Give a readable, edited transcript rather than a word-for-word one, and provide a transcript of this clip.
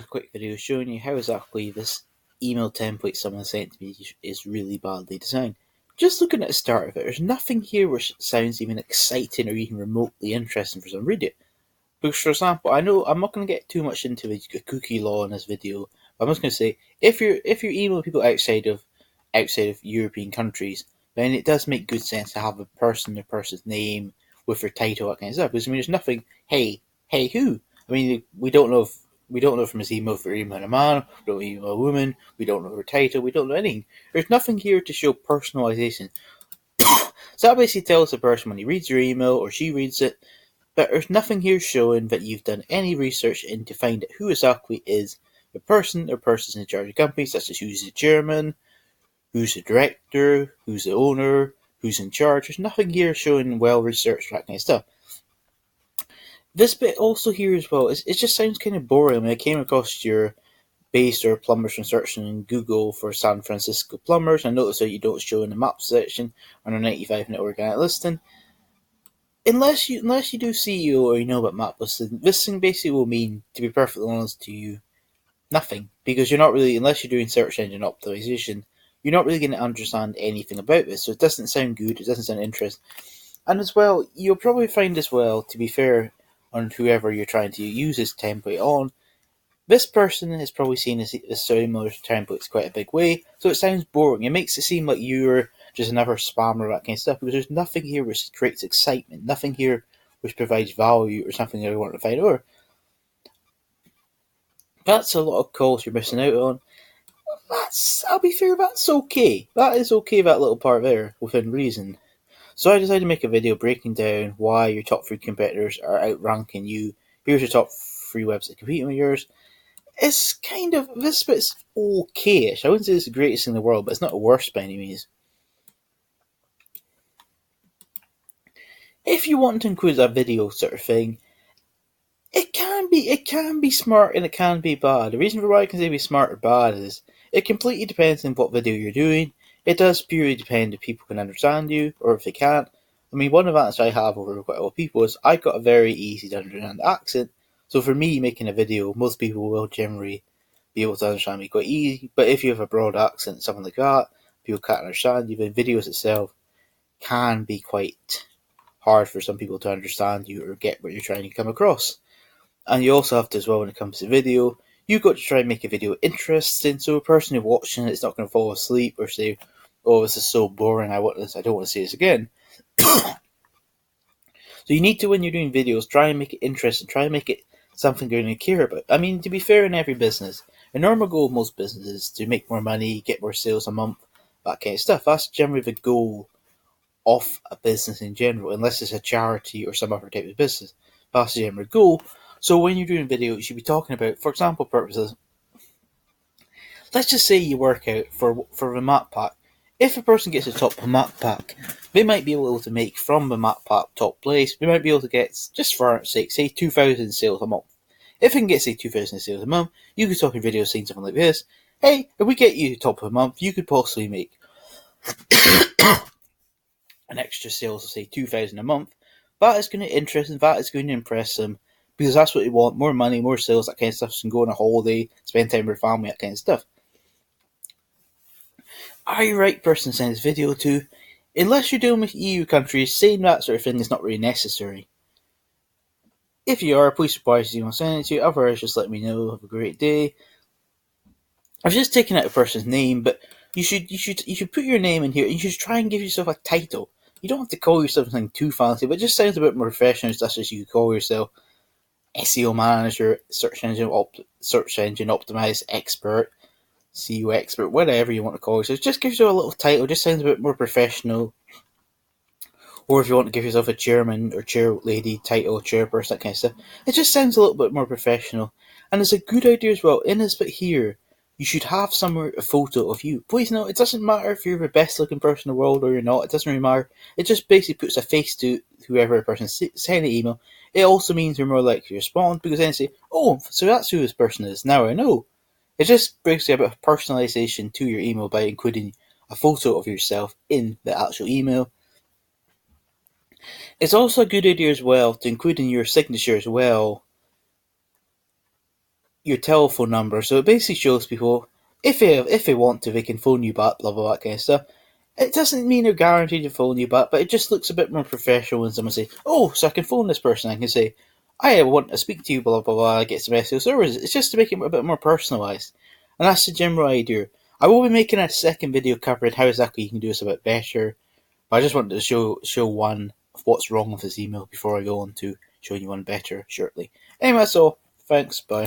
a quick video showing you how exactly this email template someone sent to me is really badly designed. Just looking at the start of it, there's nothing here which sounds even exciting or even remotely interesting for some reader. Because, for example, I know I'm not going to get too much into the cookie law in this video, but I'm just going to say if you're emailing people outside of European countries, then it does make good sense to have their person's name with their title, that kind of stuff. Because there's nothing. Hey who? We don't know from his email if they're emailing a man, we don't email a woman, we don't know her title, we don't know anything. There's nothing here to show personalization. So that basically tells the person when he reads your email or she reads it, but there's nothing here showing that you've done any research in to find out who exactly is the person or persons in charge of the company, such as who's the chairman, who's the director, who's the owner, who's in charge. There's nothing here showing well-researched, that kind of stuff. This bit also here as well, it just sounds kind of boring. I came across your base or plumbers from searching in Google for San Francisco plumbers. I noticed that you don't show in the map section on a 95 net organic listing. Unless you do SEO or you know about map listing, this thing basically will mean, to be perfectly honest to you, nothing. Because you're not really, unless you're doing search engine optimization, you're not really going to understand anything about this. So it doesn't sound good, it doesn't sound interesting. And as well, you'll probably find as well, to be fair, on whoever you're trying to use this template on, this person is probably seen this similar templates quite a big way, so it sounds boring. It makes it seem like you're just another spammer, that kind of stuff, because there's nothing here which creates excitement, nothing here which provides value or something that I want to find out. That's a lot of calls you're missing out on. I'll be fair, that's okay. That is okay, that little part there, within reason. So I decided to make a video breaking down why your top 3 competitors are outranking you. Here's your top 3 websites competing with yours. It's kind of, this bit's okay-ish. I wouldn't say it's the greatest in the world, but it's not the worst by any means. If you want to include a video sort of thing, it can be smart and it can be bad. The reason for why I can say be smart or bad is it completely depends on what video you're doing. It does purely depend if people can understand you or if they can't. One advantage I have over quite a lot of people is I got a very easy to understand accent. So for me making a video, most people will generally be able to understand me quite easy. But if you have a broad accent, something like that, people can't understand you. The videos itself can be quite hard for some people to understand you or get what you're trying to come across. And you also have to, as well, when it comes to video, you've got to try and make a video interesting, so a person who's watching it is not going to fall asleep or say, oh, this is so boring, I don't want to see this again. So you need to, when you're doing videos, try and make it interesting, try and make it something you're going to care about. To be fair, in every business, a normal goal of most businesses is to make more money, get more sales a month, that kind of stuff. That's generally the goal of a business in general, unless it's a charity or some other type of business. That's the general goal. So when you're doing video, you should be talking about, for example purposes, let's just say you work out for the map pack. If a person gets the top map pack, they might be able to make from the map pack top place, they might be able to get, just for our sake, say 2,000 sales a month. If they can get, say, 2,000 sales a month, you could talk in video saying something like this: hey, if we get you top of the month, you could possibly make an extra sales of, say, 2,000 a month. That is going to interest them, that is going to impress them, because that's what they want: more money, more sales, that kind of stuff, so they can go on a holiday, spend time with their family, that kind of stuff. Are you the right person to send this video to? Unless you're dealing with EU countries, saying that sort of thing is not really necessary. If you are, please reply to want to send it to. Otherwise, just let me know. Have a great day. I've just taken out a person's name, but you should put your name in here, and you should try and give yourself a title. You don't have to call yourself something too fancy, but it just sounds a bit more professional, such as you could call yourself SEO manager, search engine optimized expert, SEO expert, whatever you want to call yourself. Just give yourself a little title. It just sounds a bit more professional. Or if you want to give yourself a chairman or chair lady title, chairperson, that kind of stuff, it just sounds a little bit more professional. And it's a good idea as well. In this bit here, you should have somewhere a photo of you. Please note, it doesn't matter if you're the best looking person in the world or you're not. It doesn't really matter. It just basically puts a face to whoever a person sending the email. It also means you're more likely to respond, because then say, oh, so that's who this person is. Now I know. It just brings a bit of personalization to your email by including a photo of yourself in the actual email. It's also a good idea as well to include in your signature as well your telephone number. So it basically shows people if they want to, they can phone you back, blah blah, that kind of stuff. It doesn't mean they're guaranteed to phone you back, but it just looks a bit more professional when someone says, "Oh, so I can phone this person. I can say, I want to speak to you, blah blah blah." I get some SEO services. It's just to make it a bit more personalised, and that's the general idea. I will be making a second video covering how exactly you can do this a bit better. But I just wanted to show one of what's wrong with this email before I go on to showing you one better shortly. Anyway, that's all. Thanks. Bye.